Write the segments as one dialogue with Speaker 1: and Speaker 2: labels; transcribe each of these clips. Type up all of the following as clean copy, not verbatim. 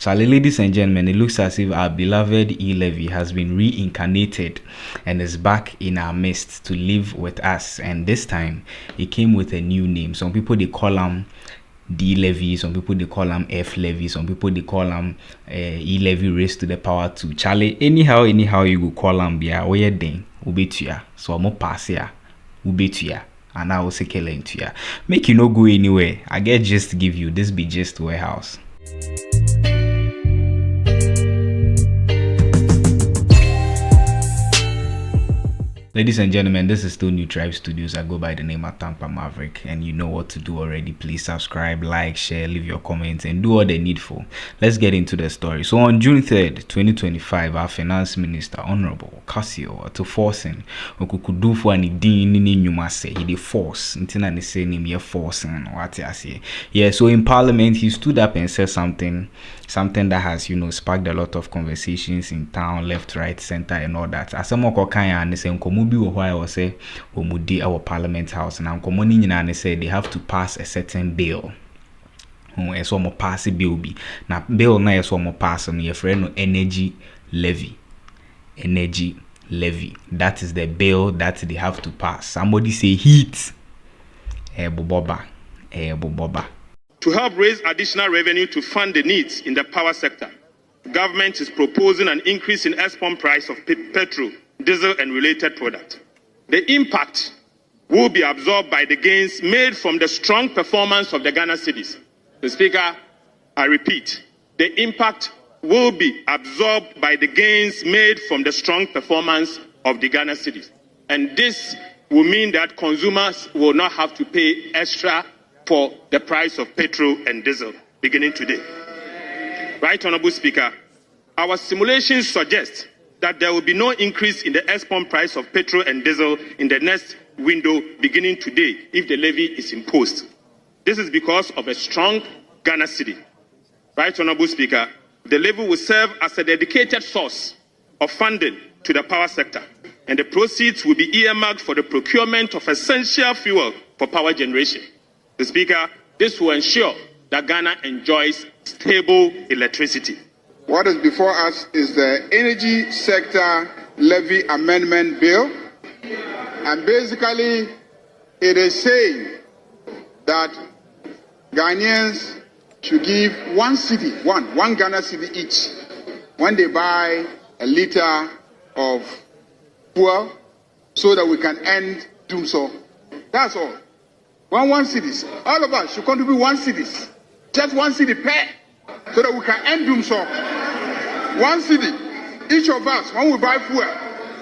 Speaker 1: Charlie, ladies and gentlemen, it looks as if our beloved E-Levy has been reincarnated and is back in our midst to live with us. And this time, it came with a new name. Some people, they call him D-Levy. Some people, they call him F-Levy. Some people, they call him E-Levy raised to the power 2. Charlie, anyhow you go call him, bia, oye den, ubetuya. So, I'm pass here, ubetuya. And I will say, make you no go anywhere. I get just to give you this be just warehouse. Ladies and gentlemen, this is still New TRYB Studios. I go by the name of Tampa Maverick, and you know what to do already. Please subscribe, like, share, leave your comments, and do all the needful. Let's get into the story. So on June 3rd, 2025, our Finance Minister, Honorable Akufo-Addo, to Forson, Okukudufu and Idin Nini Nyumase, he did force. Intina ne say name ye Forson, what I say. Yeah, so in Parliament, he stood up and said something that has, sparked a lot of conversations in town, left, right, center, and all that. As some and say bi wo why was say omudi our Parliament House na nkomoni nyina ne say they have to pass a certain bill. So mo pass bill bi na bill na so mo pass no ye friend no energy levy. That is the bill that they have to pass. Somebody say heat. Boboba.
Speaker 2: To help raise additional revenue to fund the needs in the power sector, government is proposing an increase in export price of petrol, diesel and related products. The impact will be absorbed by the gains made from the strong performance of the Ghana cedis. The Speaker, I repeat, the impact will be absorbed by the gains made from the strong performance of the Ghana cedis. And this will mean that consumers will not have to pay extra for the price of petrol and diesel beginning today. Right, Honorable Speaker, our simulations suggest that there will be no increase in the export price of petrol and diesel in the next window beginning today if the levy is imposed. This is because of a strong Ghana cedi. Right, Honorable Speaker, the levy will serve as a dedicated source of funding to the power sector, and the proceeds will be earmarked for the procurement of essential fuel for power generation. The Speaker, this will ensure that Ghana enjoys stable electricity.
Speaker 3: What is before us is the Energy Sector Levy Amendment Bill. And basically, it is saying that Ghanaians should give one Ghana cedi each when they buy a liter of fuel so that we can end Dumsor. That's all. One cedis. All of us should contribute 1 cedis. Just 1 cedi per, so that we can end Dumsor. 1 cedi. Each of us, when we buy fuel,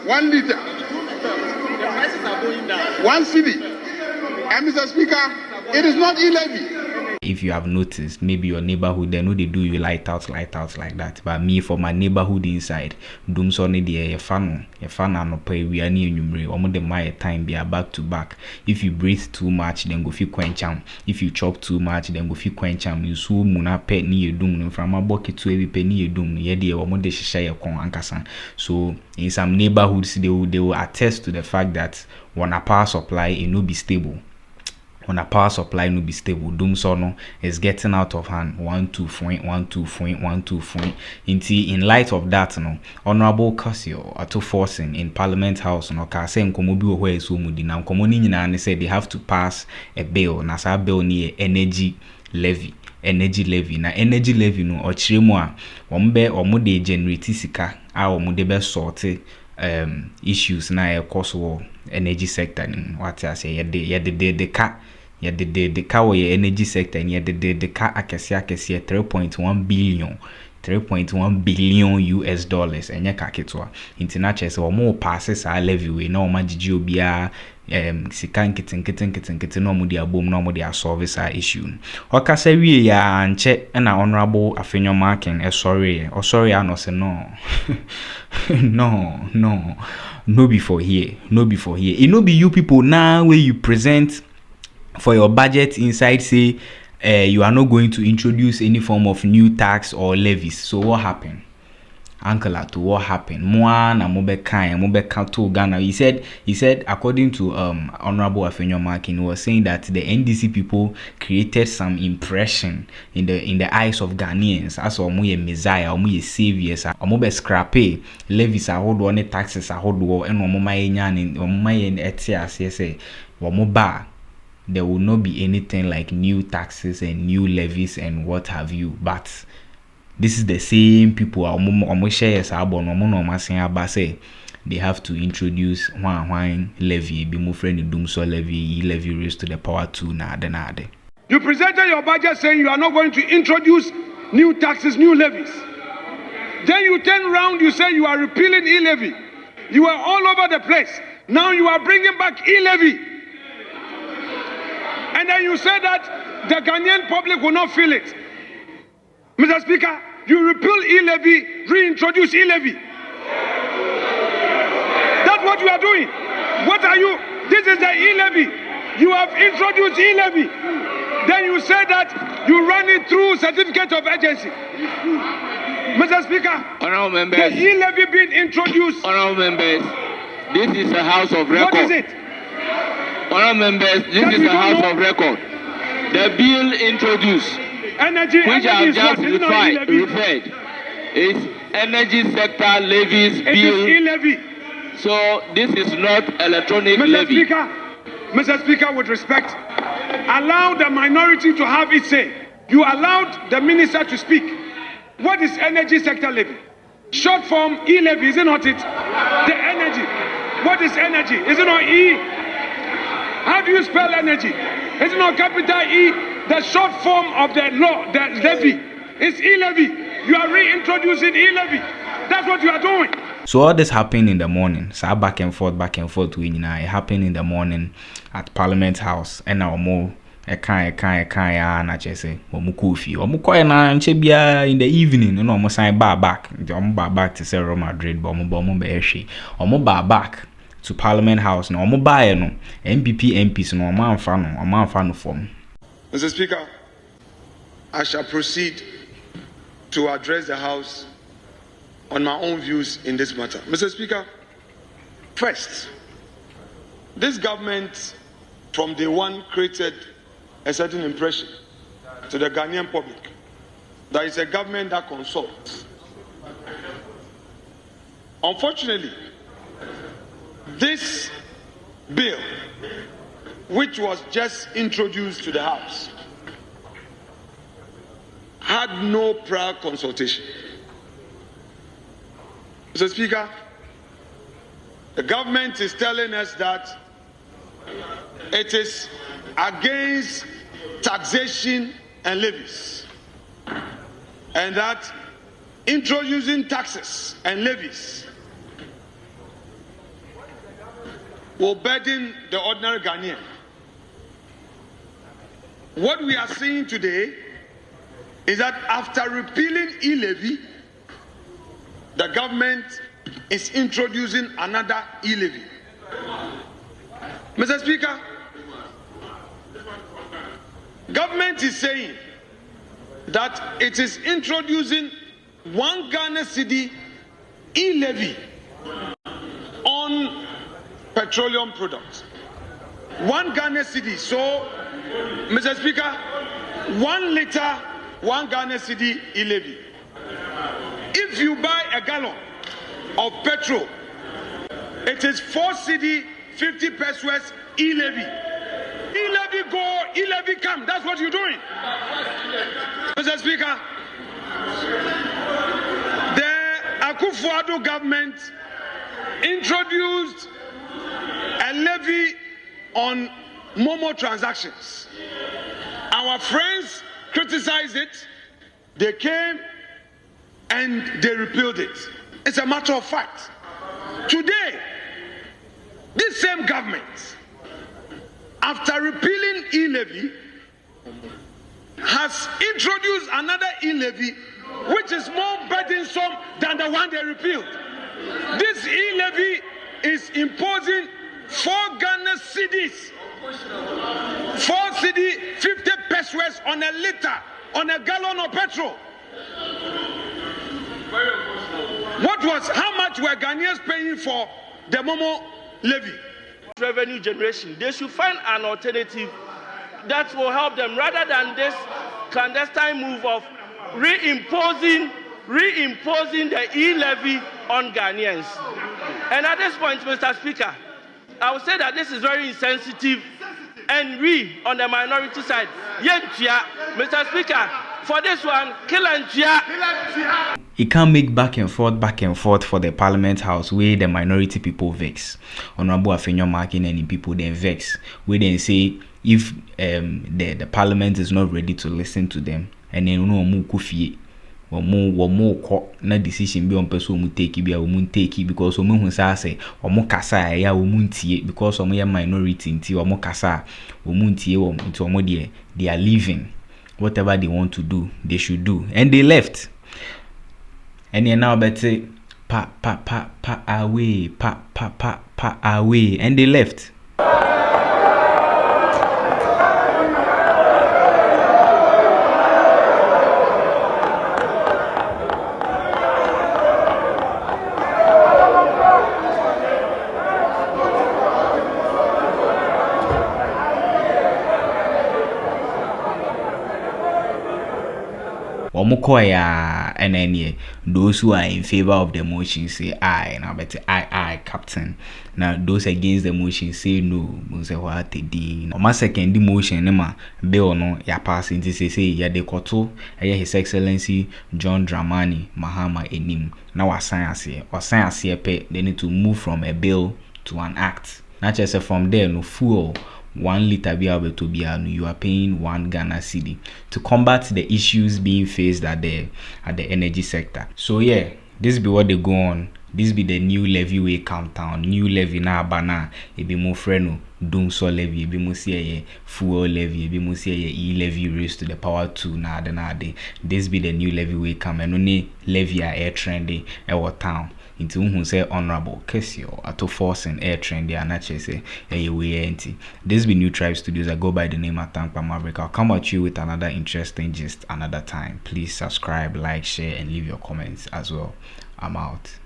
Speaker 3: 1 liter.
Speaker 2: The prices are going down.
Speaker 3: 1 cedi. And Mr. Speaker, it is not E-Levy.
Speaker 1: If you have noticed, maybe your neighborhood, they know they do you light out like that. But me, for my neighborhood inside, Dumsor ne de fan no pay we are near numere. Omo de my time be back to back. If you breathe too much, then go feel quencham. If you chop too much, then go feel quencham. You so muna pet ni edum from a bucket to every penny edum. Ye de omo de shisha kon ankasan. So in some neighborhoods, they will attest to the fact that when a power supply it no be stable. When a power supply no be stable, Dumsor no is getting out of hand. 1-2 point. In light of that, Honorable Akufo-Addo Forson in Parliament House, ka say nkomo bi wo so mudi na nkomo ni nyina ne say they have to pass a bill. Na sa bill ni energy levy. Na energy levy no ochire mu a omo de generate sika a omo de be sort issues na e cause wo energy sector ni what I say the car we energy sector and the car akese 3.1 billion US dollars and ya kaketwa international so more passes our levy we na ma gigi obia sika nketen no mo dia bom no mo dia solve our issue okasa wie ya anche na honorable afenyo marking sorry ano say no before here it no be you people now where you present for your budget inside say you are not going to introduce any form of new tax or levies. So what happened? Uncle Ato, what happened? Moana Mobeka to Ghana. He said according to Honorable Afenyo Markin, he was saying that the NDC people created some impression in the eyes of Ghanaians as omuye messiah, omuye saviors, omobe scrape levies ahodo ne taxes ahodo and omoma enya ne omoma yen etias say omoba. There will not be anything like new taxes and new levies and what have you, but this is the same people say they have to introduce one levy, be more friendly Dumsor Levy, E-Levy raised to the power 2 nade.
Speaker 4: You presented your budget saying you are not going to introduce new taxes, new levies. Then you turn around, you say you are repealing E-Levy. You are all over the place. Now you are bringing back E-Levy. And then you say that the Ghanaian public will not feel it. Mr. Speaker, you repeal E-Levy, reintroduce E-Levy. That's what you are doing. What are you? This is the E-Levy. You have introduced E-Levy. Then you say that you run it through certificate of agency. Mr. Speaker,
Speaker 5: honorable members,
Speaker 4: the E-Levy being introduced.
Speaker 5: Honorable members, this is a house of record.
Speaker 4: What is it?
Speaker 5: Honorable members, this is a house of record. The bill introduced, which I have just referred, is energy sector levies bill.
Speaker 4: It is E-Levy.
Speaker 5: So this is not electronic levy.
Speaker 4: Mr. Speaker, with respect, allow the minority to have its say. You allowed the minister to speak. What is energy sector levy? Short form E-Levy, is it not it? The energy. What is energy? Is it not E? How do you spell energy? Is it not capital E? The short form of the law, the levy, is E-Levy. You are reintroducing E-Levy. That's what you are doing.
Speaker 1: So all this happened in the morning. So back and forth. It happened in the morning at Parliament House. And now more na chese omukufi omukoye na nchebia in the evening no omo sign back the omo back to Real Madrid but omo be ehwe omo back to Parliament House no omo bae no MPs no omo amfa no form.
Speaker 3: Mr. Speaker, I shall proceed to address the House on my own views in this matter. Mr. Speaker, first, this government from day one created a certain impression to the Ghanaian public that it's a government that consults. Unfortunately, this bill, which was just introduced to the House, had no prior consultation. Mr. Speaker, the government is telling us that it is against taxation and levies, and that introducing taxes and levies will burden the ordinary Ghanaian. What we are seeing today is that after repealing E-Levy, the government is introducing another E-Levy. Mr. Speaker, government is saying that it is introducing 1 Ghana cedi E-Levy on petroleum products. 1 Ghana cedi. So, Mr. Speaker, 1 liter, 1 Ghana cedi E-Levy. If you buy a gallon of petrol, it is 4 cedi 50 pesos E-Levy. E-Levy go, E-Levy come. That's what you're doing. Mr. Speaker, the Akufo-Addo government introduced a levy on Momo transactions. Our friends criticized it. They came and they repealed it. It's a matter of fact. Today, this same government, after repealing E-Levy, has introduced another E-Levy which is more burdensome than the one they repealed. This E-Levy is imposing 4 Ghana cedis, 4 cedi 50 pesos on a liter, on a gallon of petrol.
Speaker 4: How much were Ghanaians paying for the Momo levy?
Speaker 6: Revenue generation. They should find an alternative that will help them rather than this clandestine move of reimposing the E-Levy on Ghanaians. And at this point, Mr. Speaker, I would say that this is very insensitive, and we on the minority side, Mr. Speaker, for this one, kill and cheer.
Speaker 1: It can't make back and forth for the Parliament House where the minority people vex. Honorable Afenyo Markin and people then vex, where they say if the Parliament is not ready to listen to them, and then no more kufie or more na decision be on person who take it, be a woman take it because woman who say or more kasa ya woman tie because some minority in or more kasa woman tie into more they are leaving. Whatever they want to do, they should do, and they left. And they now better pa away, pa away, and they left. Omukoya and any those who are in favor of the motion say aye, now better aye, Captain. Now those against the motion say no. Say what they did. On my second motion, nema bill no ya pass into say ya de koto His Excellency John Dramani Mahama enim. Now science here pe they need to move from a bill to an act. Not just from there no fuel. 1 liter you are paying 1 Ghana cedi to combat the issues being faced at the energy sector. So yeah, this be what they go on. This be the new levy way countdown. New levy na bana e be mo freno Dumsor Levy, e be mo see fuel levy, e be mo see E-Levy raised to the power 2 na de. This be the new levy way come and only levy air trendy our town. Into who say Honorable Kesio ato Forson air trend and actually say this be New Tribe Studios. I go by the name of Tankpa Maverick. I'll come at you with another interesting gist another time. Please subscribe, like, share, and leave your comments as well. I'm out.